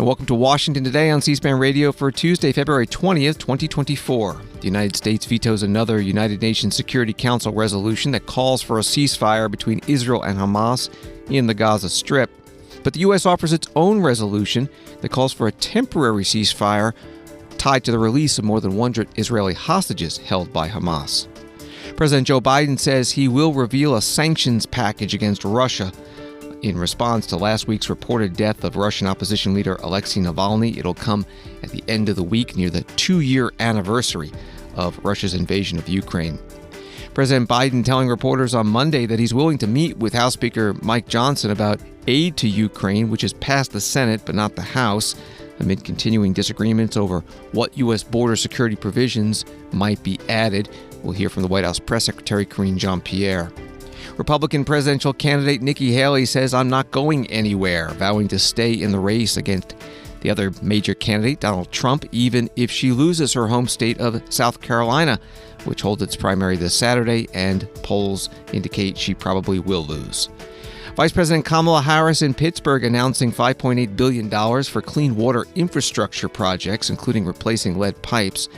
And welcome to Washington Today on C-SPAN Radio for Tuesday, February 20th, 2024. The United States vetoes another United Nations Security Council resolution that calls for a ceasefire between Israel and Hamas in the Gaza Strip. But the U.S. offers its own resolution that calls for a temporary ceasefire tied to the release of more than 100 Israeli hostages held by Hamas. President Joe Biden says he will reveal a sanctions package against Russia in response to last week's reported death of Russian opposition leader Alexei Navalny. It'll come at the end of the week, near the 2-year anniversary of Russia's invasion of Ukraine. President Biden telling reporters on Monday that he's willing to meet with House Speaker Mike Johnson about aid to Ukraine, which has passed the Senate but not the House, amid continuing disagreements over what U.S. border security provisions might be added. We'll hear from the White House Press Secretary Karine Jean-Pierre. Republican presidential candidate Nikki Haley says, "I'm not going anywhere," vowing to stay in the race against the other major candidate, Donald Trump, even if she loses her home state of South Carolina, which holds its primary this Saturday, and polls indicate she probably will lose. Vice President Kamala Harris in Pittsburgh announcing $5.8 billion for clean water infrastructure projects, including replacing lead pipes.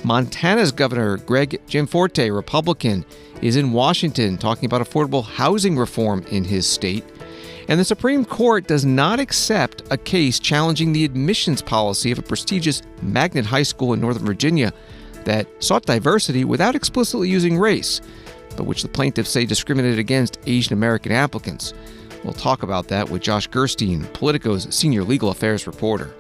Montana's Governor Greg Gianforte, Republican, is in Washington talking about affordable housing reform in his state. And the Supreme Court does not accept a case challenging the admissions policy of a prestigious magnet high school in Northern Virginia that sought diversity without explicitly using race, but which the plaintiffs say discriminated against Asian American applicants. We'll talk about that with Josh Gerstein, Politico's senior legal affairs reporter.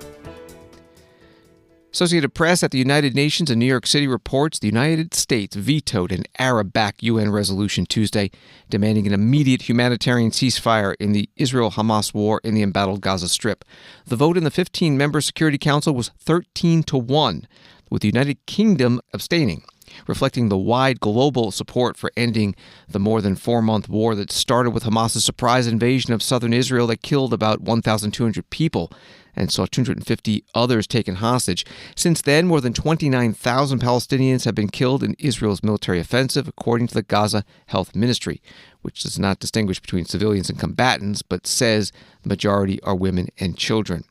Associated Press at the United Nations in New York City reports the United States vetoed an Arab-backed UN resolution Tuesday demanding an immediate humanitarian ceasefire in the Israel-Hamas war in the embattled Gaza Strip. The vote in the 15-member Security Council was 13-1, with the United Kingdom abstaining, reflecting the wide global support for ending the more than 4-month war that started with Hamas's surprise invasion of southern Israel that killed about 1,200 people and saw 250 others taken hostage. Since then, more than 29,000 Palestinians have been killed in Israel's military offensive, according to the Gaza Health Ministry, which does not distinguish between civilians and combatants, but says the majority are women and children.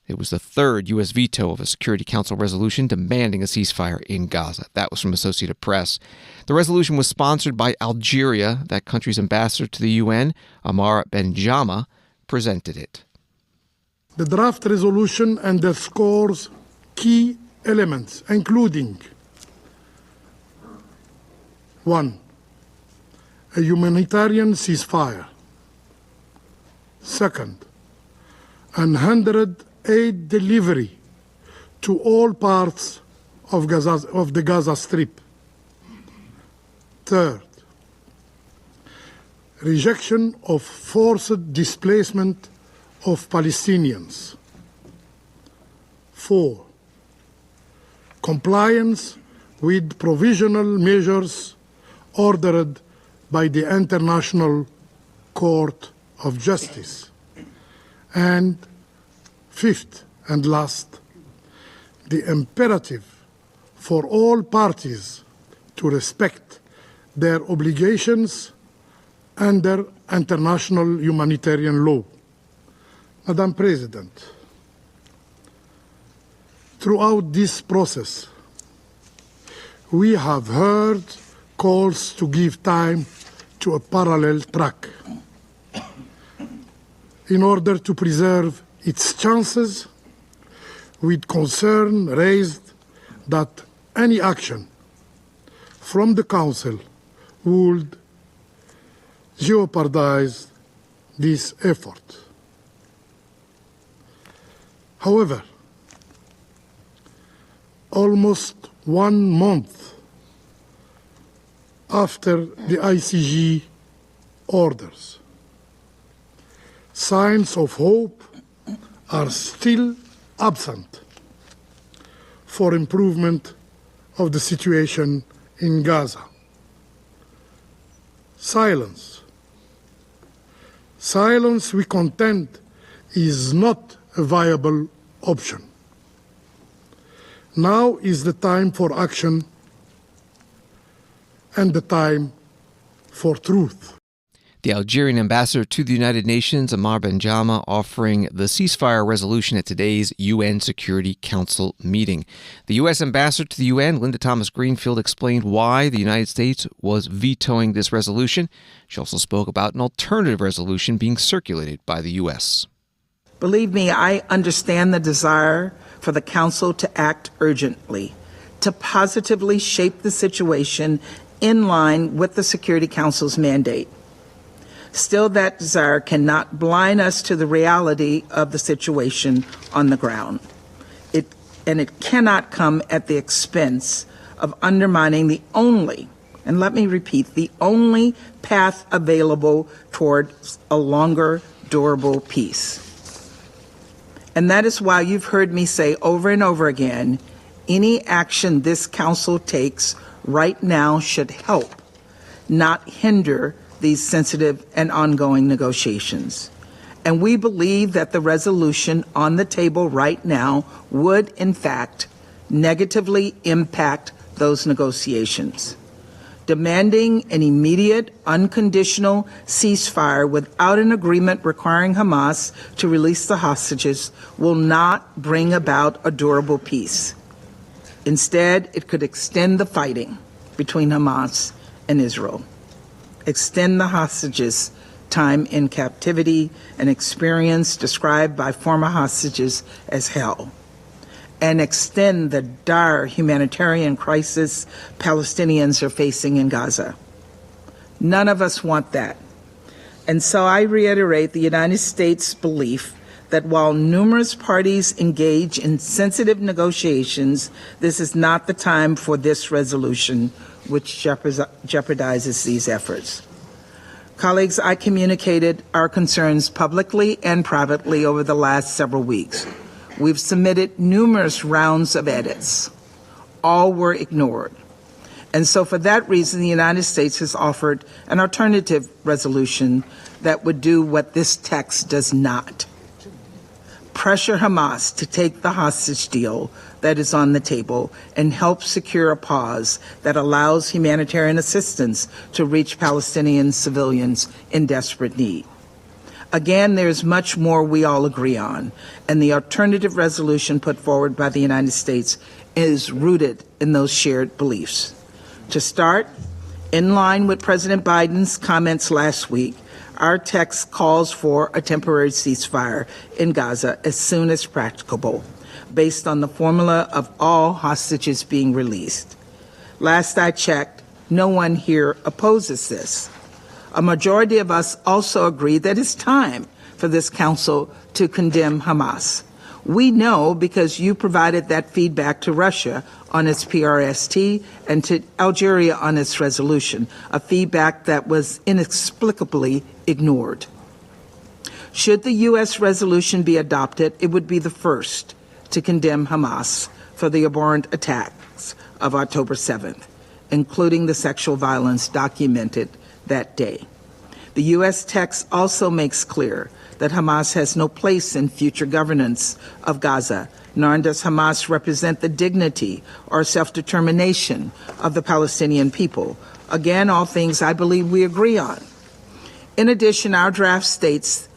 It was the third U.S. veto of a Security Council resolution demanding a ceasefire in Gaza. That was from Associated Press. The resolution was sponsored by Algeria. That country's ambassador to the UN, Amar Benjama, presented it. The draft resolution underscores key elements, including 1. A humanitarian ceasefire. 2nd. Unhindered aid delivery to all parts of the Gaza Strip. 3rd. Rejection of forced displacement of Palestinians. 4. Compliance with provisional measures ordered by the International Court of Justice. And 5th and last, the imperative for all parties to respect their obligations under international humanitarian law. Madam President, throughout this process, we have heard calls to give time to a parallel track in order to preserve its chances, with concern raised that any action from the Council would jeopardize this effort. However, almost 1 month after the ICG orders, signs of hope are still absent for improvement of the situation in Gaza. Silence, we contend, is not a viable option. Now is the time for action and the time for truth. The Algerian ambassador to the United Nations, Amar Benjama, offering the ceasefire resolution at today's UN Security Council meeting. The U.S. ambassador to the UN, Linda Thomas-Greenfield, explained why the United States was vetoing this resolution. She also spoke about an alternative resolution being circulated by the U.S. Believe me, I understand the desire for the Council to act urgently, to positively shape the situation in line with the Security Council's mandate. Still, that desire cannot blind us to the reality of the situation on the ground. It cannot come at the expense of undermining the only, and let me repeat, the only path available toward a longer, durable peace. And that is why you've heard me say over and over again, any action this Council takes right now should help, not hinder, these sensitive and ongoing negotiations. And we believe that the resolution on the table right now would, in fact, negatively impact those negotiations. Demanding an immediate, unconditional ceasefire without an agreement requiring Hamas to release the hostages will not bring about a durable peace. Instead, it could extend the fighting between Hamas and Israel, extend the hostages' time in captivity, an experience described by former hostages as hell, and extend the dire humanitarian crisis Palestinians are facing in Gaza. None of us want that. And so I reiterate the United States' belief that while numerous parties engage in sensitive negotiations, this is not the time for this resolution, which jeopardizes these efforts. Colleagues, I communicated our concerns publicly and privately over the last several weeks. We've submitted numerous rounds of edits. All were ignored. And so for that reason, the United States has offered an alternative resolution that would do what this text does not. Pressure Hamas to take the hostage deal that is on the table and help secure a pause that allows humanitarian assistance to reach Palestinian civilians in desperate need. Again, there's much more we all agree on, and the alternative resolution put forward by the United States is rooted in those shared beliefs. To start, in line with President Biden's comments last week, our text calls for a temporary ceasefire in Gaza as soon as practicable, based on the formula of all hostages being released. Last I checked, no one here opposes this. A majority of us also agree that it's time for this Council to condemn Hamas. We know because you provided that feedback to Russia on its PRST and to Algeria on its resolution, a feedback that was inexplicably ignored. Should the U.S. resolution be adopted, it would be the first to condemn Hamas for the abhorrent attacks of October 7th, including the sexual violence documented that day. The U.S. text also makes clear that Hamas has no place in future governance of Gaza, nor does Hamas represent the dignity or self-determination of the Palestinian people. Again, all things I believe we agree on. In addition, our draft states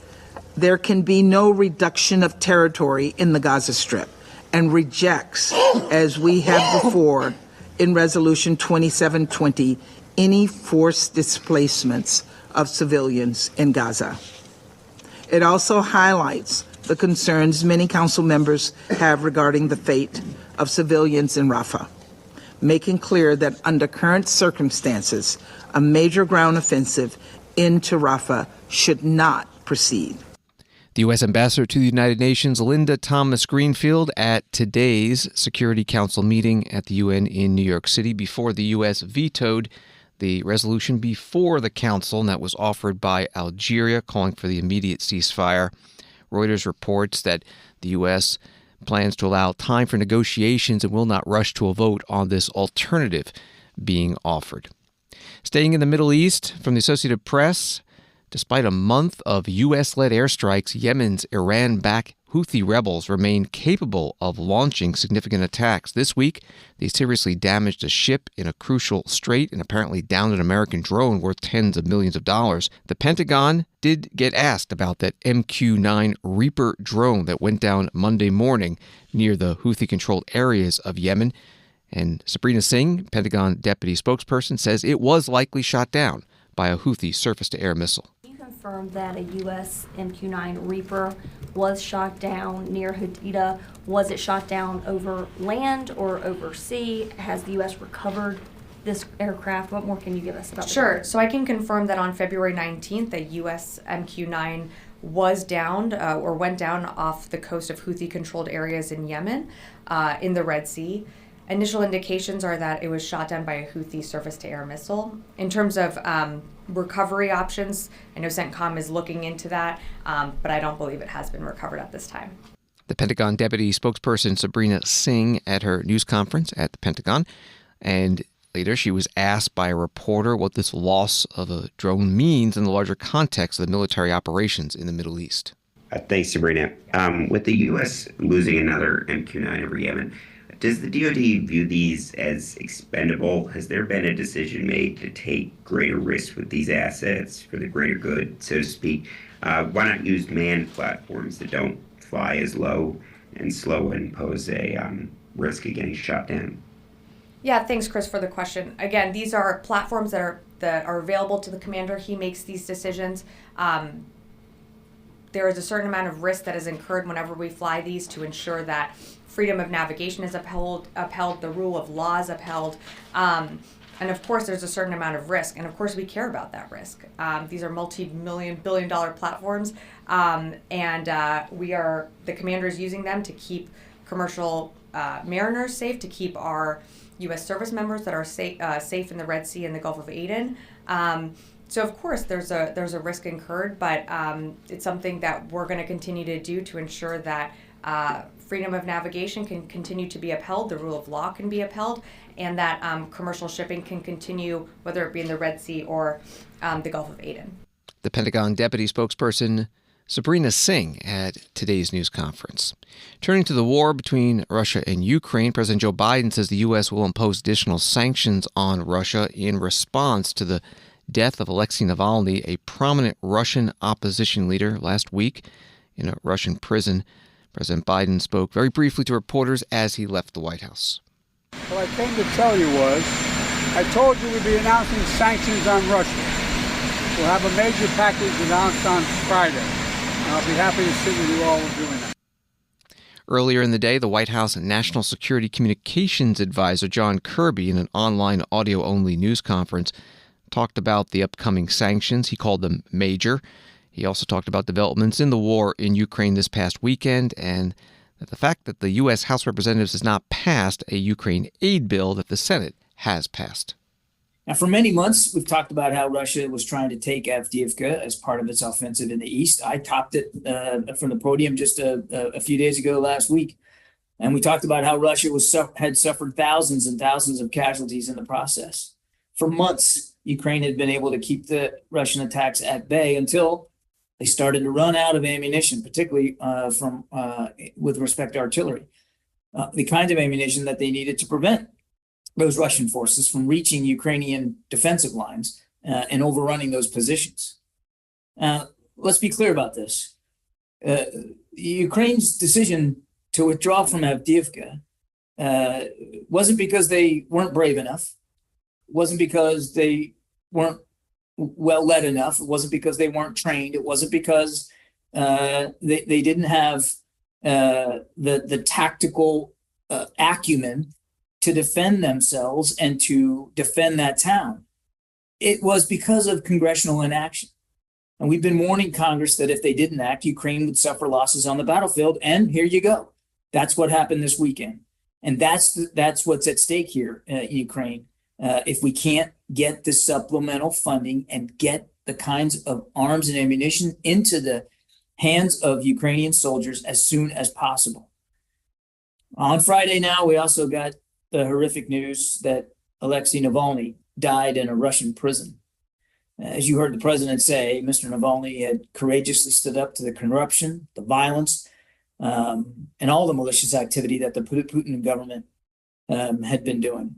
there can be no reduction of territory in the Gaza Strip and rejects, as we have before in Resolution 2720, any forced displacements of civilians in Gaza. It also highlights the concerns many council members have regarding the fate of civilians in Rafah, making clear that under current circumstances, a major ground offensive into Rafah should not proceed. The U.S. ambassador to the United Nations, Linda Thomas-Greenfield, at today's Security Council meeting at the UN in New York City before the U.S. vetoed the resolution before the council, and that was offered by Algeria, calling for the immediate ceasefire. Reuters reports that the U.S. plans to allow time for negotiations and will not rush to a vote on this alternative being offered. Staying in the Middle East, from the Associated Press, Despite a month of U.S.-led airstrikes, Yemen's Iran-backed Houthi rebels remain capable of launching significant attacks. This week, they seriously damaged a ship in a crucial strait and apparently downed an American drone worth tens of millions of dollars. The Pentagon did get asked about that MQ-9 Reaper drone that went down Monday morning near the Houthi-controlled areas of Yemen. And Sabrina Singh, Pentagon deputy spokesperson, says it was likely shot down by a Houthi surface-to-air missile. Confirmed that a U.S. MQ-9 Reaper was shot down near Hadida. Was it shot down over land or over sea? Has the U.S. recovered this aircraft? What more can you give us about Sure. So I can confirm that on February 19th, a U.S. MQ-9 was downed or went down off the coast of Houthi-controlled areas in Yemen, in the Red Sea. Initial indications are that it was shot down by a Houthi surface-to-air missile. In terms of recovery options, I know CENTCOM is looking into that, but I don't believe it has been recovered at this time. The Pentagon deputy spokesperson Sabrina Singh at her news conference at the Pentagon, and later she was asked by a reporter what this loss of a drone means in the larger context of the military operations in the Middle East. Thanks, Sabrina. With the U.S. losing another MQ-9 over Yemen, does the DoD view these as expendable? Has there been a decision made to take greater risks with these assets for the greater good, so to speak? Why not use manned platforms that don't fly as low and slow and pose a risk of getting shot down? Yeah, thanks, Chris, for the question. Again, these are platforms that are available to the commander. He makes these decisions. There is a certain amount of risk that is incurred whenever we fly these to ensure that freedom of navigation is upheld, the rule of law is upheld. And of course, there's a certain amount of risk. And of course, we care about that risk. These are multi-million, billion-dollar platforms. And the commander is using them to keep commercial mariners safe, to keep our U.S. service members that are safe in the Red Sea and the Gulf of Aden. So of course, there's a risk incurred, but it's something that we're going to continue to do to ensure that freedom of navigation can continue to be upheld, the rule of law can be upheld, and that commercial shipping can continue, whether it be in the Red Sea or the Gulf of Aden. The Pentagon deputy spokesperson Sabrina Singh at today's news conference. Turning to the war between Russia and Ukraine, President Joe Biden says the U.S. will impose additional sanctions on Russia in response to the death of Alexei Navalny, a prominent Russian opposition leader, last week in a Russian prison. President Biden spoke very briefly to reporters as he left the White House. What I came to tell you was, I told you we'd be announcing sanctions on Russia. We'll have a major package announced on Friday. And I'll be happy to sit with you all in doing that. Earlier in the day, the White House National Security Communications Advisor John Kirby, in an online audio-only news conference, talked about the upcoming sanctions. He called them major. He also talked about developments in the war in Ukraine this past weekend and the fact that the U.S. House of Representatives has not passed a Ukraine aid bill that the Senate has passed. Now, for many months, we've talked about how Russia was trying to take Avdiivka as part of its offensive in the east. I topped it from the podium just a few days ago last week. And we talked about how Russia had suffered thousands and thousands of casualties in the process. For months, Ukraine had been able to keep the Russian attacks at bay until they started to run out of ammunition, particularly with respect to artillery, the kind of ammunition that they needed to prevent those Russian forces from reaching Ukrainian defensive lines and overrunning those positions. Let's be clear about this. Ukraine's decision to withdraw from Avdiivka wasn't because they weren't brave enough, wasn't because they weren't well led enough. It wasn't because they weren't trained. It wasn't because they didn't have the tactical acumen to defend themselves and to defend that town. It was because of congressional inaction. And we've been warning Congress that if they didn't act, Ukraine would suffer losses on the battlefield. And here you go. That's what happened this weekend. And that's what's at stake here in Ukraine. If we can't get the supplemental funding and get the kinds of arms and ammunition into the hands of Ukrainian soldiers as soon as possible. On Friday now, we also got the horrific news that Alexei Navalny died in a Russian prison. As you heard the president say, Mr. Navalny had courageously stood up to the corruption, the violence, and all the malicious activity that the Putin government had been doing.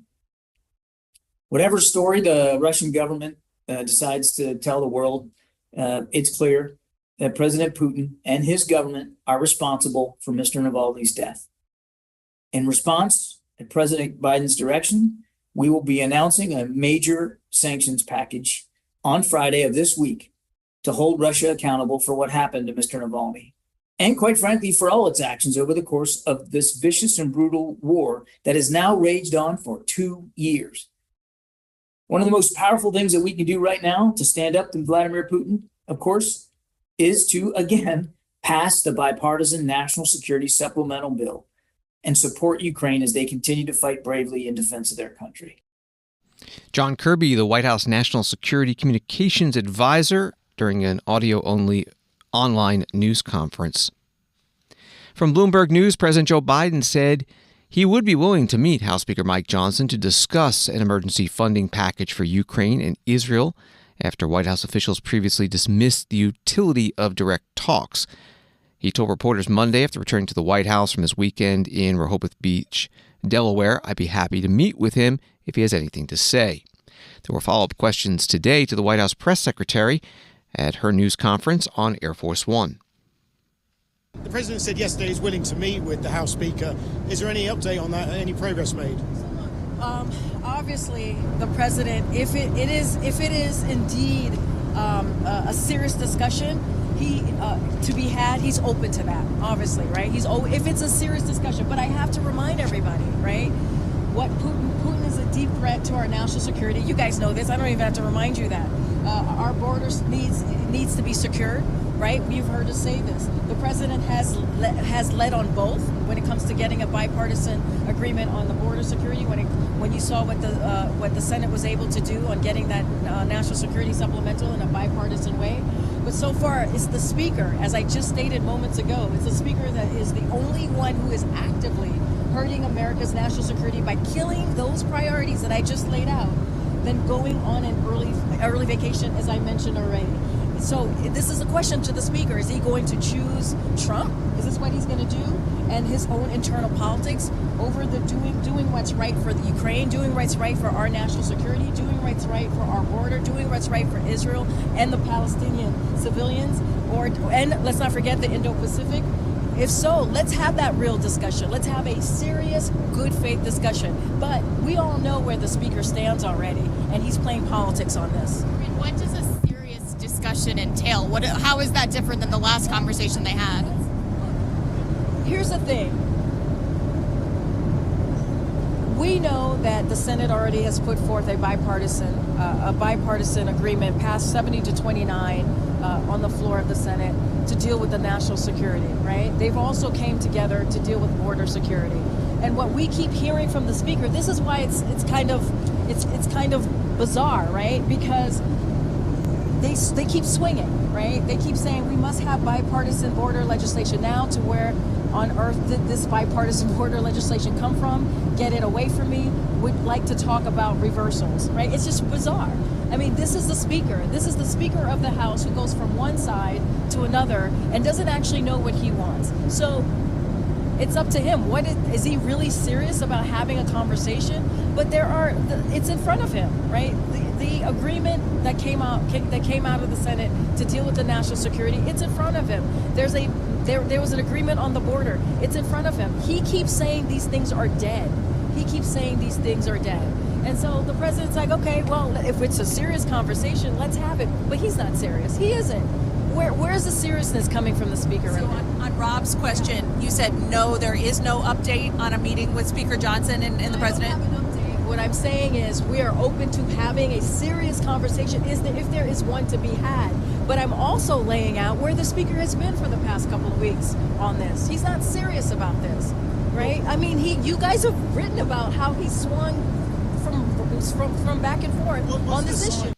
Whatever story the Russian government decides to tell the world, it's clear that President Putin and his government are responsible for Mr. Navalny's death. In response, at President Biden's direction, we will be announcing a major sanctions package on Friday of this week to hold Russia accountable for what happened to Mr. Navalny, and quite frankly, for all its actions over the course of this vicious and brutal war that has now raged on for 2 years. One of the most powerful things that we can do right now to stand up to Vladimir Putin, of course, is to, again, pass the bipartisan national security supplemental bill and support Ukraine as they continue to fight bravely in defense of their country. John Kirby, the White House National Security Communications Advisor, during an audio-only online news conference. From Bloomberg News, President Joe Biden said he would be willing to meet House Speaker Mike Johnson to discuss an emergency funding package for Ukraine and Israel after White House officials previously dismissed the utility of direct talks. He told reporters Monday after returning to the White House from his weekend in Rehoboth Beach, Delaware, I'd be happy to meet with him if he has anything to say. There were follow-up questions today to the White House press secretary at her news conference on Air Force One. The president said yesterday he's willing to meet with the House Speaker. Is there any update on that? Any progress made? Obviously, the president, if it is indeed a serious discussion, to be had, he's open to that. Obviously, right? If it's a serious discussion, but I have to remind everybody, right? What Putin is a deep threat to our national security. You guys know this. I don't even have to remind you that. Our borders needs to be secured, right? You've heard us say this. The president has led on both when it comes to getting a bipartisan agreement on the border security. When you saw what the Senate was able to do on getting that national security supplemental in a bipartisan way. But so far, it's the speaker, as I just stated moments ago, it's the speaker that is the only one who is actively hurting America's national security by killing those priorities that I just laid out, then going on an early vacation, as I mentioned already. So this is a question to the speaker. Is he going to choose Trump? Is this what he's going to do? And his own internal politics over the doing what's right for the Ukraine, doing what's right for our national security, doing what's right for our border, doing what's right for Israel and the Palestinian civilians, and let's not forget the Indo-Pacific. If so, let's have that real discussion. Let's have a serious, good faith discussion. But we all know where the speaker stands already, and he's playing politics on this. What does a serious discussion entail? How is that different than the last conversation they had? Here's the thing. We know that the Senate already has put forth a bipartisan agreement passed 70 to 29 on the floor of the Senate to deal with the national security, right? They've also came together to deal with border security. And what we keep hearing from the speaker, this is why it's kind of bizarre, right? Because they keep swinging, right? They keep saying we must have bipartisan border legislation now. To where on earth did this bipartisan border legislation come from? Get it away from me. Would like to talk about reversals, right? It's just bizarre. I mean, this is the speaker. This is the speaker of the House who goes from one side to another and doesn't actually know what he wants. So it's up to him. Is he really serious about having a conversation? But it's in front of him, right? The agreement that came out of the Senate to deal with the national security, it's in front of him. There was an agreement on the border. It's in front of him. He keeps saying these things are dead. And so the president's like, okay, well, if it's a serious conversation, let's have it. But he's not serious. He isn't. Where's the seriousness coming from the speaker right now? On Rob's question, you said no, there is no update on a meeting with Speaker Johnson and the president? What I'm saying is we are open to having a serious conversation if there is one to be had. But I'm also laying out where the speaker has been for the past couple of weeks on this. He's not serious about this, right? I mean, you guys have written about how he swung from back and forth on this issue.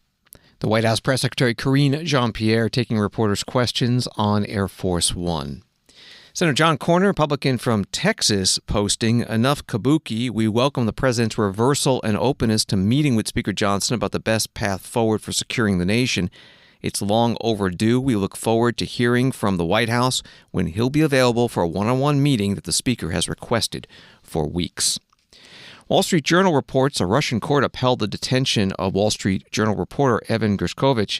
The White House Press Secretary Karine Jean-Pierre taking reporters' questions on Air Force One. Senator John Cornyn, Republican from Texas, posting, "Enough kabuki. We welcome the president's reversal and openness to meeting with Speaker Johnson about the best path forward for securing the nation. It's long overdue. We look forward to hearing from the White House when he'll be available for a one-on-one meeting that the Speaker has requested for weeks." Wall Street Journal reports a Russian court upheld the detention of Wall Street Journal reporter Evan Gershkovich,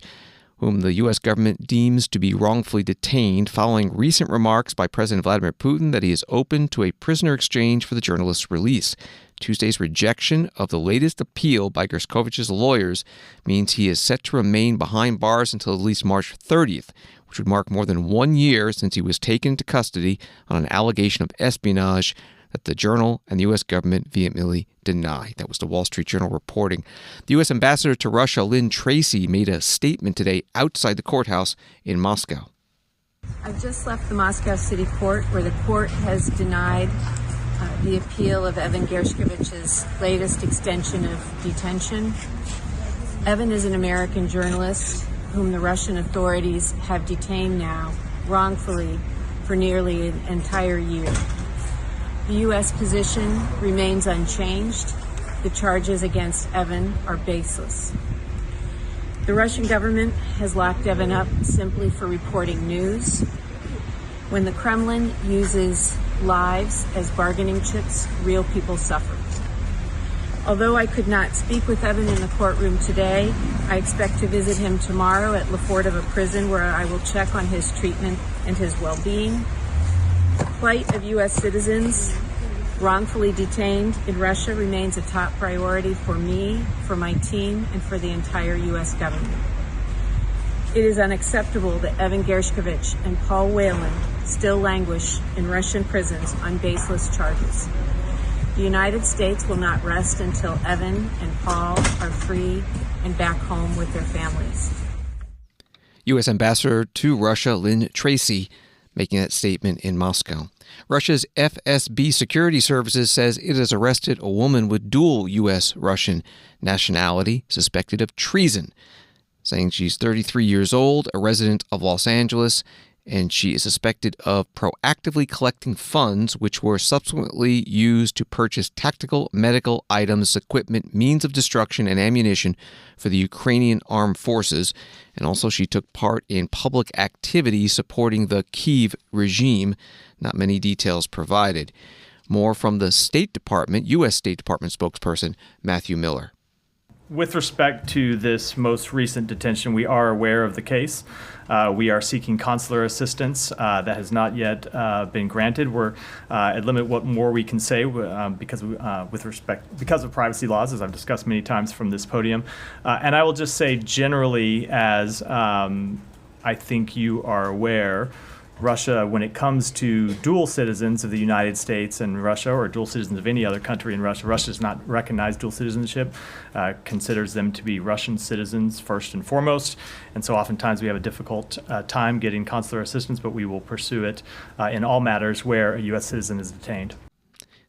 whom the U.S. government deems to be wrongfully detained following recent remarks by President Vladimir Putin that he is open to a prisoner exchange for the journalist's release. Tuesday's rejection of the latest appeal by Gershkovich's lawyers means he is set to remain behind bars until at least March 30th, which would mark more than 1 year since he was taken into custody on an allegation of espionage that the Journal and the U.S. government vehemently deny. That was the Wall Street Journal reporting. The U.S. ambassador to Russia, Lynn Tracy, made a statement today outside the courthouse in Moscow. I've just left the Moscow City Court, where the court has denied the appeal of Evan Gershkovich's latest extension of detention. Evan is an American journalist whom the Russian authorities have detained now wrongfully for nearly an entire year. The U.S. position remains unchanged. The charges against Evan are baseless. The Russian government has locked Evan up simply for reporting news. When the Kremlin uses lives as bargaining chips, real people suffer. Although I could not speak with Evan in the courtroom today, I expect to visit him tomorrow at Lefordova Prison, where I will check on his treatment and his well-being. The plight of U.S. citizens wrongfully detained in Russia remains a top priority for me, for my team, and for the entire U.S. government. It is unacceptable that Evan Gershkovich and Paul Whelan still languish in Russian prisons on baseless charges. The United States will not rest until Evan and Paul are free and back home with their families. U.S. Ambassador to Russia, Lynn Tracy, making that statement in Moscow. Russia's FSB Security Services says it has arrested a woman with dual U.S.-Russian nationality suspected of treason, saying she's 33 years old, a resident of Los Angeles, and she is suspected of proactively collecting funds which were subsequently used to purchase tactical medical items, equipment, means of destruction, and ammunition for the Ukrainian armed forces. And also she took part in public activities supporting the Kyiv regime. Not many details provided. More from the State Department, U.S. State Department spokesperson Matthew Miller. With respect to this most recent detention, we are aware of the case. We are seeking consular assistance that has not yet been granted. We're at limit what more we can say because of privacy laws, as I've discussed many times from this podium. And I will just say generally, as I think you are aware, Russia, when it comes to dual citizens of the United States and Russia, or dual citizens of any other country in Russia, Russia does not recognize dual citizenship, considers them to be Russian citizens first and foremost. And so oftentimes we have a difficult time getting consular assistance, but we will pursue it in all matters where a U.S. citizen is detained.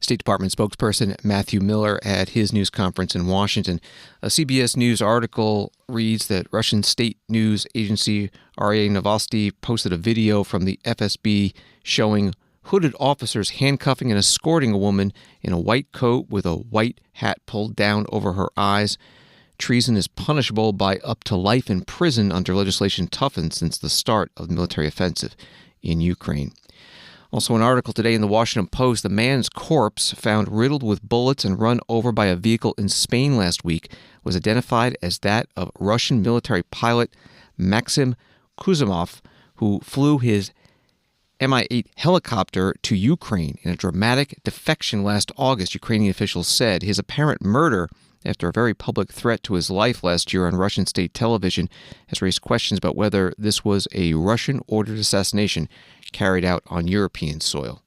State Department spokesperson Matthew Miller at his news conference in Washington. A CBS News article reads that Russian state news agency RIA Novosti posted a video from the FSB showing hooded officers handcuffing and escorting a woman in a white coat with a white hat pulled down over her eyes. Treason is punishable by up to life in prison under legislation toughened since the start of the military offensive in Ukraine. Also, an article today in the Washington Post, the man's corpse, found riddled with bullets and run over by a vehicle in Spain last week, was identified as that of Russian military pilot Maxim Kuzamov, who flew his Mi-8 helicopter to Ukraine in a dramatic defection last August, Ukrainian officials said. His apparent murder, after a very public threat to his life last year on Russian state television, has raised questions about whether this was a Russian-ordered assassination carried out on European soil.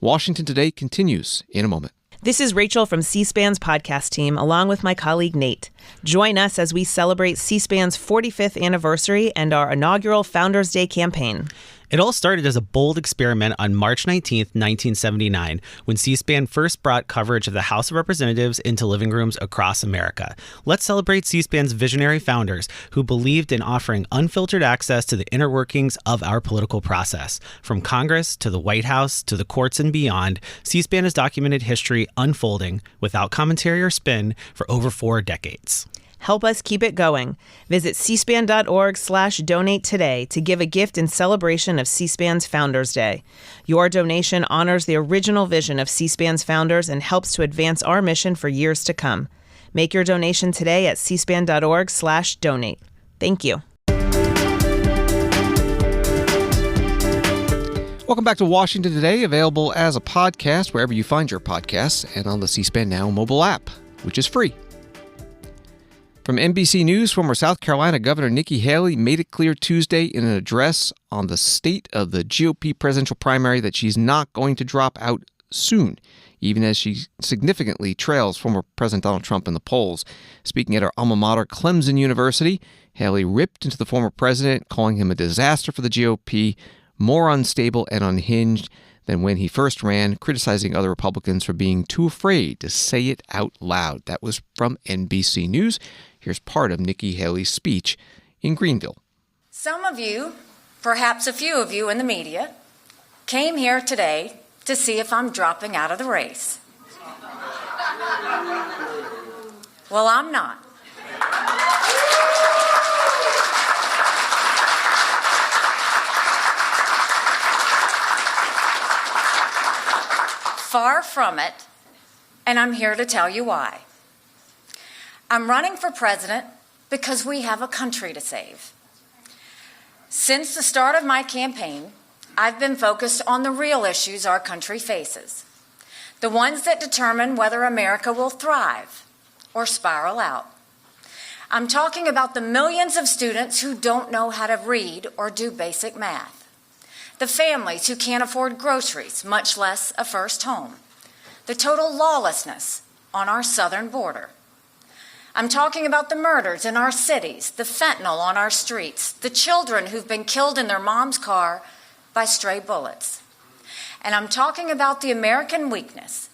Washington Today continues in a moment. This is Rachel from C-SPAN's podcast team, along with my colleague Nate. Join us as we celebrate C-SPAN's 45th anniversary and our inaugural Founders Day campaign. It all started as a bold experiment on March 19, 1979, when C-SPAN first brought coverage of the House of Representatives into living rooms across America. Let's celebrate C-SPAN's visionary founders who believed in offering unfiltered access to the inner workings of our political process. From Congress to the White House to the courts and beyond, C-SPAN has documented history unfolding without commentary or spin for over 4 decades. Help us keep it going. Visit cspan.org/donate today to give a gift in celebration of C-SPAN's Founders Day. Your donation honors the original vision of C-SPAN's founders and helps to advance our mission for years to come. Make your donation today at cspan.org/donate. Thank you. Welcome back to Washington Today, available as a podcast wherever you find your podcasts and on the C-SPAN Now mobile app, which is free. From NBC News, former South Carolina Governor Nikki Haley made it clear Tuesday in an address on the state of the GOP presidential primary that she's not going to drop out soon, even as she significantly trails former President Donald Trump in the polls. Speaking at her alma mater, Clemson University, Haley ripped into the former president, calling him a disaster for the GOP, more unstable and unhinged than when he first ran, criticizing other Republicans for being too afraid to say it out loud. That was from NBC News. Here's part of Nikki Haley's speech in Greenville. Some of you, perhaps a few of you in the media, came here today to see if I'm dropping out of the race. Well, I'm not. Far from it, and I'm here to tell you why. I'm running for president because we have a country to save. Since the start of my campaign, I've been focused on the real issues our country faces, the ones that determine whether America will thrive or spiral out. I'm talking about the millions of students who don't know how to read or do basic math, the families who can't afford groceries, much less a first home, the total lawlessness on our southern border. I'm talking about the murders in our cities, the fentanyl on our streets, the children who've been killed in their mom's car by stray bullets. And I'm talking about the American weakness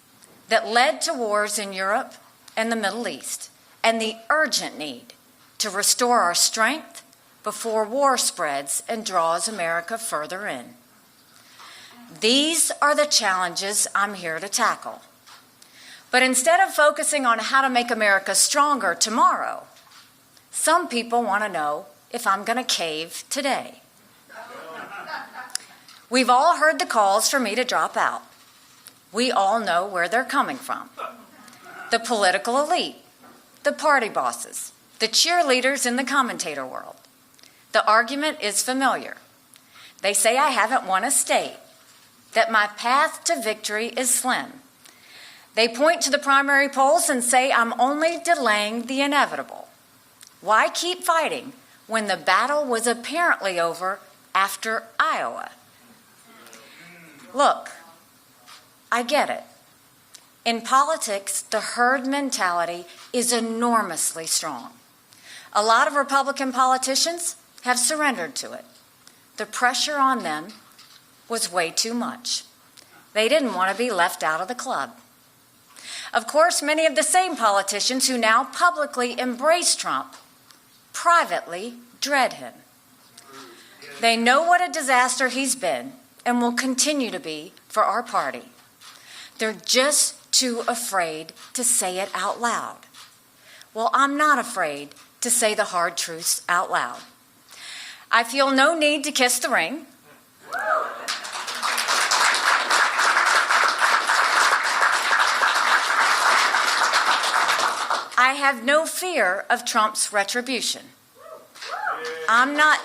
that led to wars in Europe and the Middle East, and the urgent need to restore our strength before war spreads and draws America further in. These are the challenges I'm here to tackle. But instead of focusing on how to make America stronger tomorrow, some people want to know if I'm going to cave today. We've all heard the calls for me to drop out. We all know where they're coming from. The political elite, the party bosses, the cheerleaders in the commentator world. The argument is familiar. They say I haven't won a state, that my path to victory is slim. They point to the primary polls and say I'm only delaying the inevitable. Why keep fighting when the battle was apparently over after Iowa? Look, I get it. In politics, the herd mentality is enormously strong. A lot of Republican politicians have surrendered to it. The pressure on them was way too much. They didn't want to be left out of the club. Of course, many of the same politicians who now publicly embrace Trump privately dread him. They know what a disaster he's been and will continue to be for our party. They're just too afraid to say it out loud. Well, I'm not afraid to say the hard truths out loud. I feel no need to kiss the ring. I have no fear of Trump's retribution. I'm not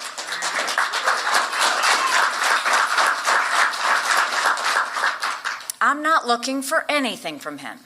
looking for anything from him.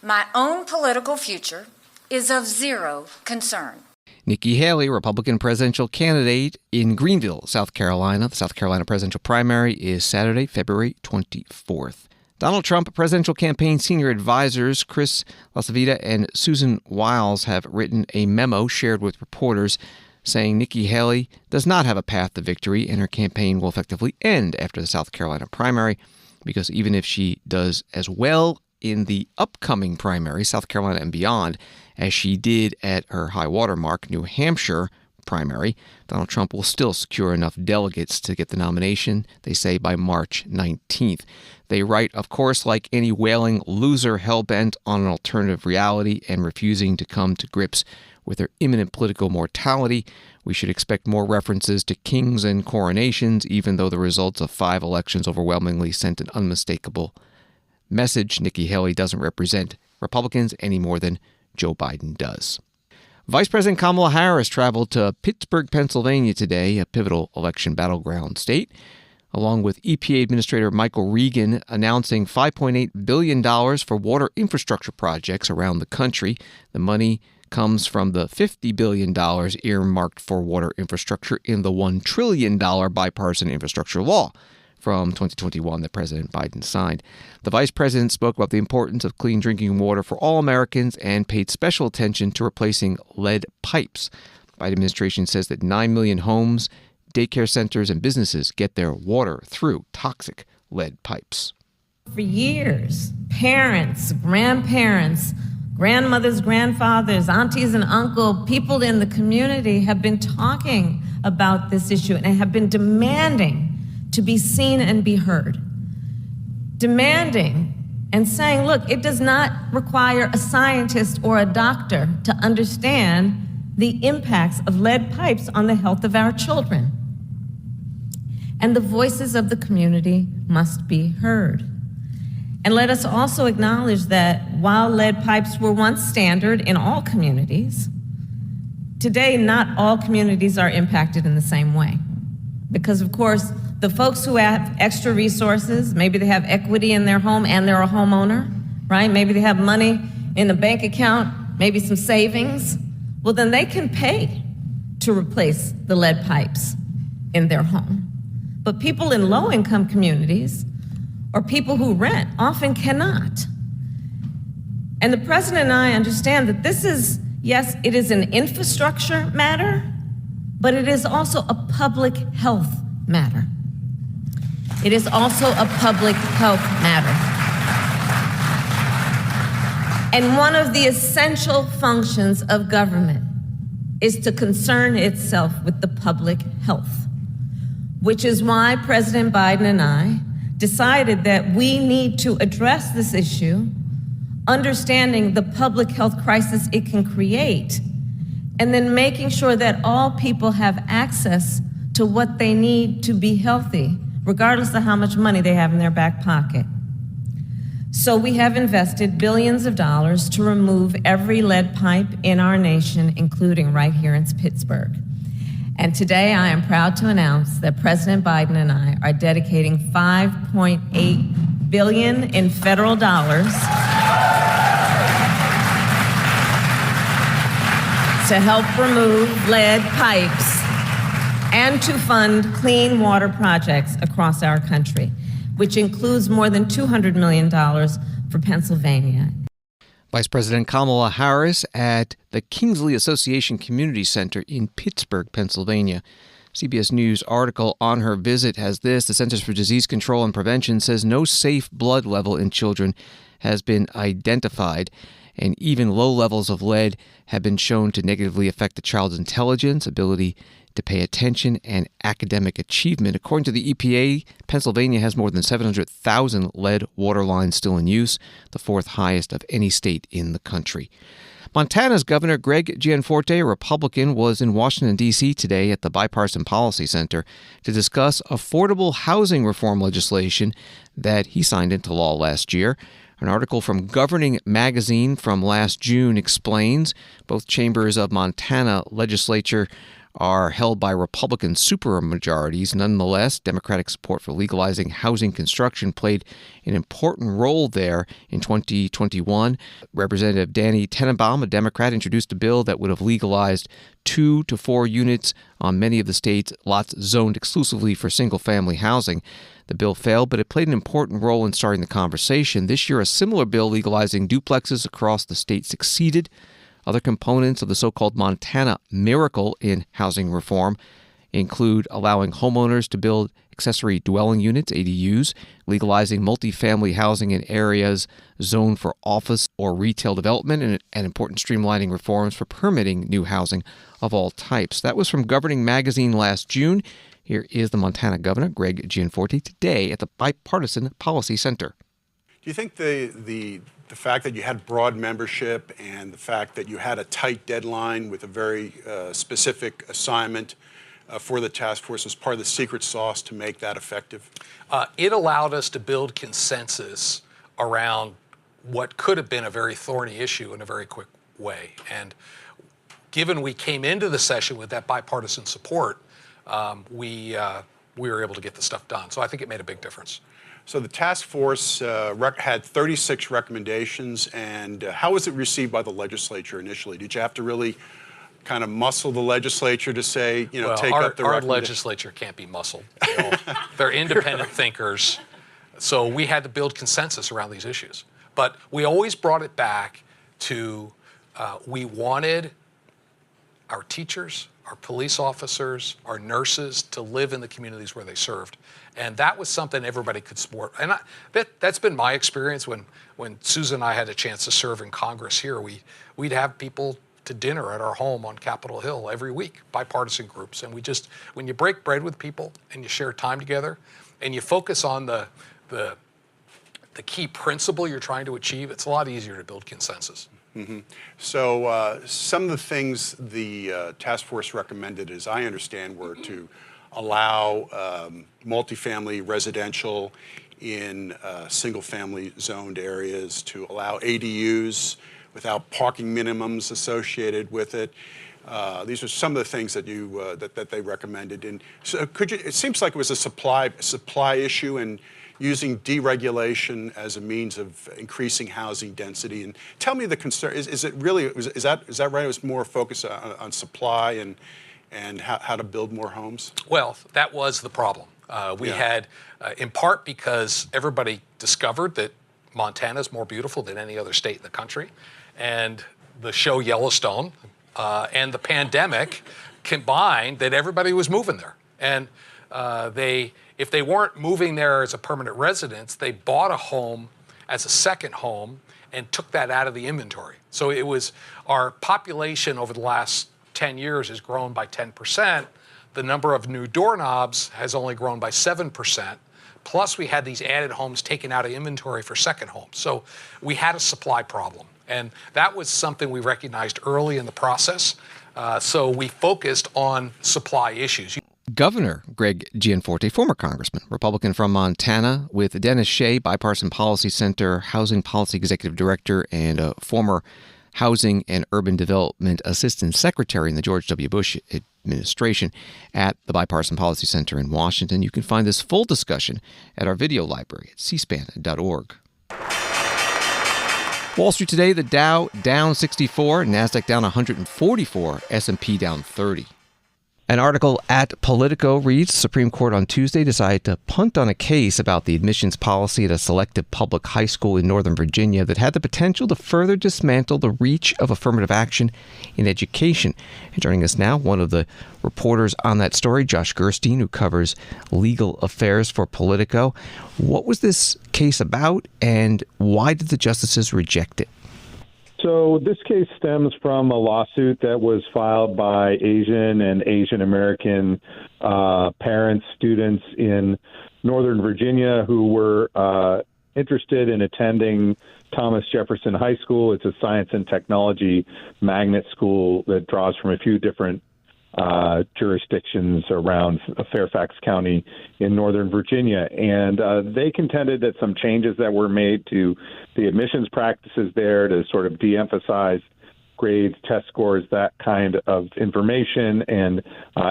My own political future is of zero concern. Nikki Haley, Republican presidential candidate in Greenville, South Carolina. The South Carolina presidential primary is Saturday, February 24th. Donald Trump presidential campaign senior advisors Chris LaCivita and Susan Wiles have written a memo shared with reporters saying Nikki Haley does not have a path to victory and her campaign will effectively end after the South Carolina primary, because even if she does as well in the upcoming primary, South Carolina and beyond, as she did at her high water mark, New Hampshire primary, Donald Trump will still secure enough delegates to get the nomination, they say, by March 19th. They write, of course, like any wailing loser hell-bent on an alternative reality and refusing to come to grips with their imminent political mortality, we should expect more references to kings and coronations, even though the results of 5 elections overwhelmingly sent an unmistakable message. Nikki Haley doesn't represent Republicans any more than Joe Biden does. Vice President Kamala Harris traveled to Pittsburgh, Pennsylvania today, a pivotal election battleground state, along with EPA Administrator Michael Regan announcing $5.8 billion for water infrastructure projects around the country. The money comes from the $50 billion earmarked for water infrastructure in the $1 trillion bipartisan infrastructure law from 2021 that President Biden signed. The vice president spoke about the importance of clean drinking water for all Americans and paid special attention to replacing lead pipes. The Biden administration says that 9 million homes, daycare centers, and businesses get their water through toxic lead pipes. For years, parents, grandparents, grandmothers, grandfathers, aunties and uncles, people in the community have been talking about this issue and have been demanding to be seen and be heard. Demanding and saying, look, it does not require a scientist or a doctor to understand the impacts of lead pipes on the health of our children. And the voices of the community must be heard. And let us also acknowledge that while lead pipes were once standard in all communities, today not all communities are impacted in the same way. Because, of course, the folks who have extra resources, maybe they have equity in their home and they're a homeowner, right? Maybe they have money in a bank account, maybe some savings. Well, then they can pay to replace the lead pipes in their home. But people in low-income communities or people who rent often cannot. And the president and I understand that this is, yes, it is an infrastructure matter, but it is also a public health matter. It is also a public health matter. And one of the essential functions of government is to concern itself with the public health, which is why President Biden and I decided that we need to address this issue, understanding the public health crisis it can create, and then making sure that all people have access to what they need to be healthy, regardless of how much money they have in their back pocket. So we have invested billions of dollars to remove every lead pipe in our nation, including right here in Pittsburgh. And today I am proud to announce that President Biden and I are dedicating $5.8 billion in federal dollars to help remove lead pipes and to fund clean water projects across our country, which includes more than $200 million for Pennsylvania. Vice President Kamala Harris at the Kingsley Association Community Center in Pittsburgh, Pennsylvania. CBS News article on her visit has this. The Centers for Disease Control and Prevention says no safe blood level in children has been identified, and even low levels of lead have been shown to negatively affect the child's intelligence, ability to pay attention, and academic achievement. According to the EPA, Pennsylvania has more than 700,000 lead water lines still in use, the 4th highest of any state in the country. Montana's Governor Greg Gianforte, a Republican, was in Washington, D.C. today at the Bipartisan Policy Center to discuss affordable housing reform legislation that he signed into law last year. An article from Governing Magazine from last June explains both chambers of Montana legislature are held by Republican supermajorities. Nonetheless, Democratic support for legalizing housing construction played an important role there in 2021. Representative Danny Tenenbaum, a Democrat, introduced a bill that would have legalized 2 to 4 units on many of the state's lots zoned exclusively for single-family housing. The bill failed, but it played an important role in starting the conversation. This year, a similar bill legalizing duplexes across the state succeeded. Other components of the so-called Montana miracle in housing reform include allowing homeowners to build accessory dwelling units, ADUs, legalizing multifamily housing in areas zoned for office or retail development, and important streamlining reforms for permitting new housing of all types. That was from Governing Magazine last June. Here is the Montana Governor, Greg Gianforte, today at the Bipartisan Policy Center. Do you think the fact that you had broad membership and the fact that you had a tight deadline with a very specific assignment for the task force was part of the secret sauce to make that effective? It allowed us to build consensus around what could have been a very thorny issue in a very quick way. And given we came into the session with that bipartisan support, we were able to get the stuff done. So I think it made a big difference. So the task force had 36 recommendations, and how was it received by the legislature initially? Did you have to really kind of muscle the legislature to say, take up the recommendation? Our legislature can't be muscled. They're independent thinkers. So we had to build consensus around these issues. But we always brought it back to we wanted our teachers, our police officers, our nurses to live in the communities where they served. And that was something everybody could support. And that's been my experience when Susan and I had a chance to serve in Congress here. We'd have people to dinner at our home on Capitol Hill every week, bipartisan groups. And when you break bread with people and you share time together and you focus on the key principle you're trying to achieve, it's a lot easier to build consensus. Mm-hmm. So some of the things the task force recommended, as I understand, were to allow multifamily residential in single-family zoned areas, to allow ADUs without parking minimums associated with it. These are some of the things that that they recommended. And so it seems like it was a supply issue, and using deregulation as a means of increasing housing density. And tell me the concern, is it really, is that right? It was more focused on supply and how to build more homes? Well, that was the problem. We had, in part because everybody discovered that Montana is more beautiful than any other state in the country. And the show Yellowstone and the pandemic combined that everybody was moving there. And if they weren't moving there as a permanent residence, they bought a home as a second home and took that out of the inventory. So it was, our population over the last 10 years has grown by 10%. The number of new doorknobs has only grown by 7%. Plus we had these added homes taken out of inventory for second homes. So we had a supply problem. And that was something we recognized early in the process. So we focused on supply issues. Governor Greg Gianforte, former congressman, Republican from Montana, with Dennis Shea, Bipartisan Policy Center Housing Policy Executive Director and a former Housing and Urban Development Assistant Secretary in the George W. Bush administration, at the Bipartisan Policy Center in Washington. You can find this full discussion at our video library at cspan.org. Wall Street today, the Dow down 64, NASDAQ down 144, S&P down 30. An article at Politico reads, Supreme Court on Tuesday decided to punt on a case about the admissions policy at a selective public high school in Northern Virginia that had the potential to further dismantle the reach of affirmative action in education. And joining us now, one of the reporters on that story, Josh Gerstein, who covers legal affairs for Politico. What was this case about, and why did the justices reject it? So this case stems from a lawsuit that was filed by Asian and Asian American parents, students in Northern Virginia who were interested in attending Thomas Jefferson High School. It's a science and technology magnet school that draws from a few different jurisdictions around Fairfax County in Northern Virginia. And they contended that some changes that were made to the admissions practices there to sort of de-emphasize grades, test scores, that kind of information, and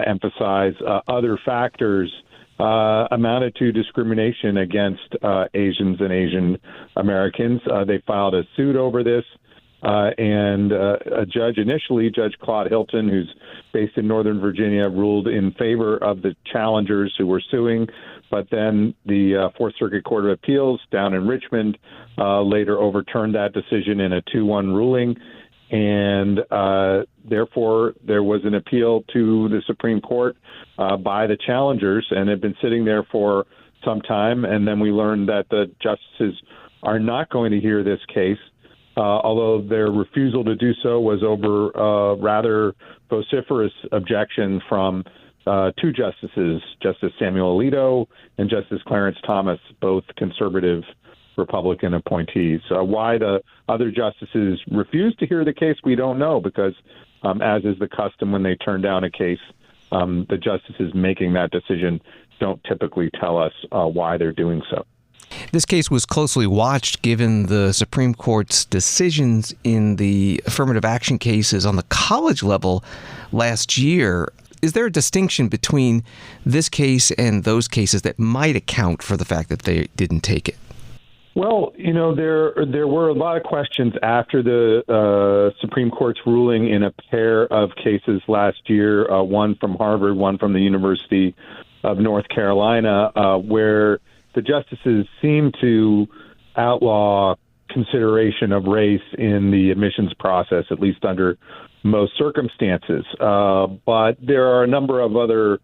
emphasize other factors amounted to discrimination against Asians and Asian Americans. They filed a suit over this, and a judge initially, Judge Claude Hilton, who's based in Northern Virginia, ruled in favor of the challengers who were suing. But then the Fourth Circuit Court of Appeals down in Richmond later overturned that decision in a 2-1 ruling. And therefore, there was an appeal to the Supreme Court by the challengers, and had been sitting there for some time. And then we learned that the justices are not going to hear this case, although their refusal to do so was over a rather vociferous objection from two justices, Justice Samuel Alito and Justice Clarence Thomas, both conservative Republican appointees. Why the other justices refused to hear the case, we don't know, because as is the custom when they turn down a case, the justices making that decision don't typically tell us why they're doing so. This case was closely watched given the Supreme Court's decisions in the affirmative action cases on the college level last year. Is there a distinction between this case and those cases that might account for the fact that they didn't take it? Well, there were a lot of questions after the Supreme Court's ruling in a pair of cases last year, one from Harvard, one from the University of North Carolina, where the justices seemed to outlaw consideration of race in the admissions process, at least under most circumstances. But there are a number of other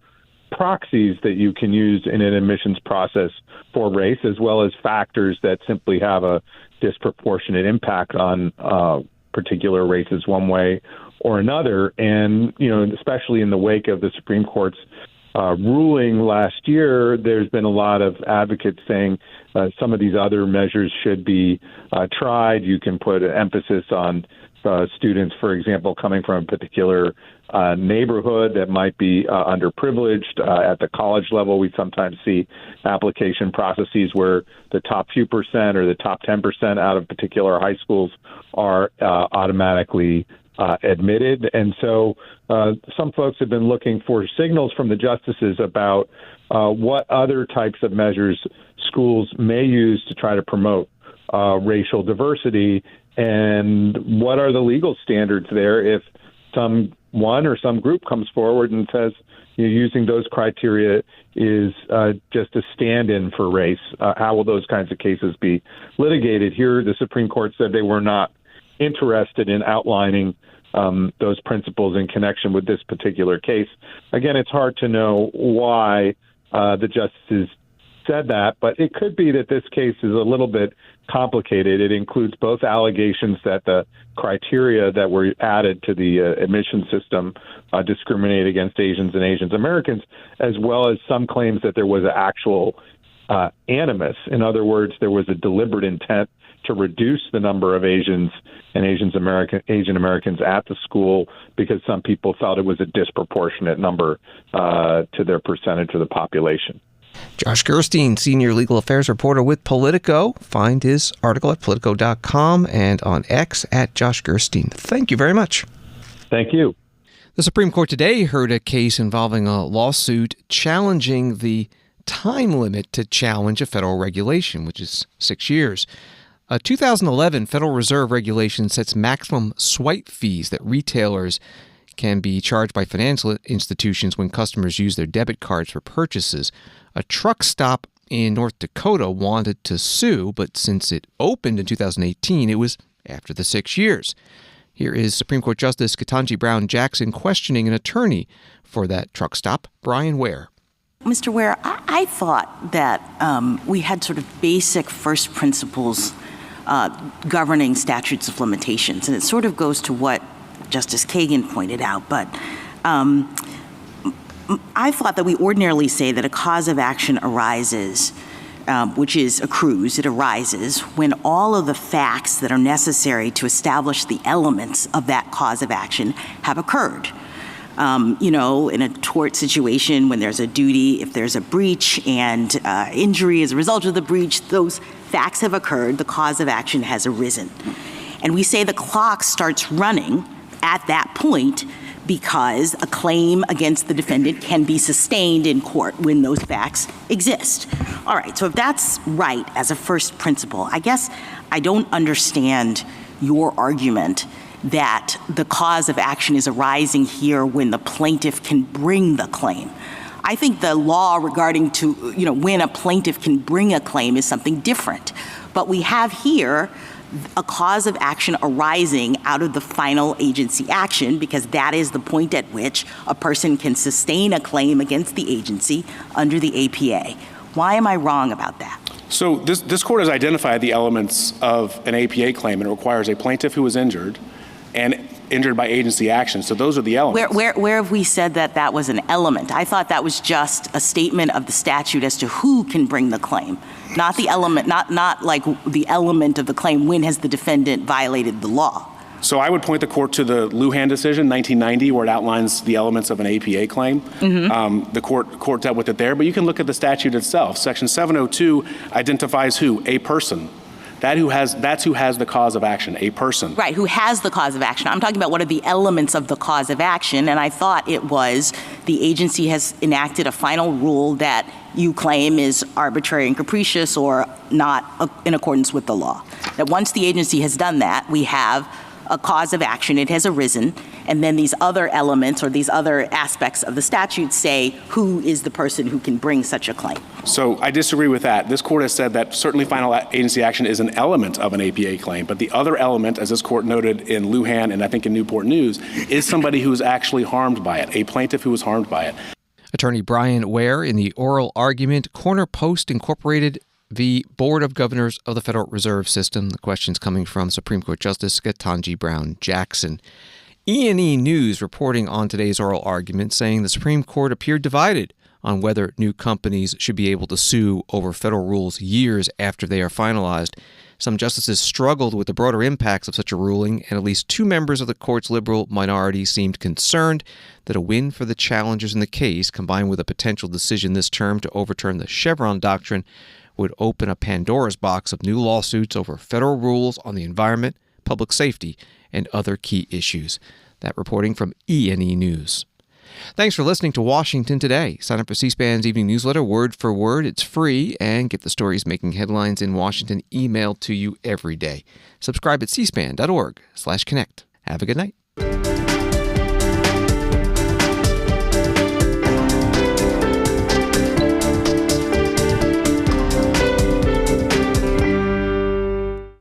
proxies that you can use in an admissions process for race, as well as factors that simply have a disproportionate impact on particular races one way or another. And, especially in the wake of the Supreme Court's ruling last year, there's been a lot of advocates saying some of these other measures should be tried. You can put an emphasis on students, for example, coming from a particular neighborhood that might be underprivileged. At the college level, we sometimes see application processes where the top few percent or the top 10% out of particular high schools are automatically admitted. And so some folks have been looking for signals from the justices about what other types of measures schools may use to try to promote racial diversity, and what are the legal standards there if someone or some group comes forward and says using those criteria is just a stand-in for race. How will those kinds of cases be litigated? Here, the Supreme Court said they were not interested in outlining those principles in connection with this particular case. Again, it's hard to know why the justices said that, but it could be that this case is a little bit complicated. It includes both allegations that the criteria that were added to the admission system discriminate against Asians and Asian Americans, as well as some claims that there was an actual animus. In other words, there was a deliberate intent to reduce the number of Asians and Asian Americans at the school because some people felt it was a disproportionate number to their percentage of the population. Josh Gerstein, senior legal affairs reporter with Politico. Find his article at Politico.com and on X at Josh Gerstein. Thank you very much. Thank you. The Supreme Court today heard a case involving a lawsuit challenging the time limit to challenge a federal regulation, which is 6 years. A 2011 Federal Reserve regulation sets maximum swipe fees that retailers can be charged by financial institutions when customers use their debit cards for purchases. A truck stop in North Dakota wanted to sue, but since it opened in 2018, it was after the 6 years. Here is Supreme Court Justice Ketanji Brown Jackson questioning an attorney for that truck stop, Brian Ware. Mr. Ware, I thought that we had sort of basic first principles governing statutes of limitations, and it sort of goes to what Justice Kagan pointed out, but I thought that we ordinarily say that a cause of action arises, which is accrues, it arises when all of the facts that are necessary to establish the elements of that cause of action have occurred. In a tort situation, when there's a duty, if there's a breach and injury as a result of the breach, those facts have occurred, the cause of action has arisen. And we say the clock starts running at that point because a claim against the defendant can be sustained in court when those facts exist. All right, so if that's right as a first principle, I guess I don't understand your argument that the cause of action is arising here when the plaintiff can bring the claim. I think the law regarding to, when a plaintiff can bring a claim is something different. But we have here a cause of action arising out of the final agency action because that is the point at which a person can sustain a claim against the agency under the APA. Why am I wrong about that? So this court has identified the elements of an APA claim, and it requires a plaintiff who was injured and injured by agency action. So those are the elements. Where have we said that that was an element? I thought that was just a statement of the statute as to who can bring the claim, not the element, not like the element of the claim. When has the defendant violated the law? So I would point the court to the Lujan decision, 1990, where it outlines the elements of an APA claim. Mm-hmm. The court dealt with it there, but you can look at the statute itself. Section 702 identifies who? A person. That's who has the cause of action, a person. Right, who has the cause of action. I'm talking about what are the elements of the cause of action, and I thought it was the agency has enacted a final rule that you claim is arbitrary and capricious or not in accordance with the law. That once the agency has done that, we have a cause of action, it has arisen, and then these other elements or these other aspects of the statute say who is the person who can bring such a claim. So I disagree with that. This court has said that certainly final agency action is an element of an APA claim, but the other element, as this court noted in Lujan and I think in Newport News, is somebody who is actually harmed by it, a plaintiff who was harmed by it. Attorney Brian Ware in the oral argument. Corner Post Incorporated, the Board of Governors of the Federal Reserve System. The questions coming from Supreme Court Justice Ketanji Brown Jackson. E&E News reporting on today's oral argument saying the Supreme Court appeared divided on whether new companies should be able to sue over federal rules years after they are finalized. Some justices struggled with the broader impacts of such a ruling, and at least two members of the court's liberal minority seemed concerned that a win for the challengers in the case, combined with a potential decision this term to overturn the Chevron doctrine, would open a Pandora's box of new lawsuits over federal rules on the environment, public safety, and other key issues. That reporting from E&E News. Thanks for listening to Washington Today. Sign up for C-SPAN's evening newsletter, word for word. It's free, and get the stories making headlines in Washington emailed to you every day. Subscribe at cspan.org/connect. Have a good night.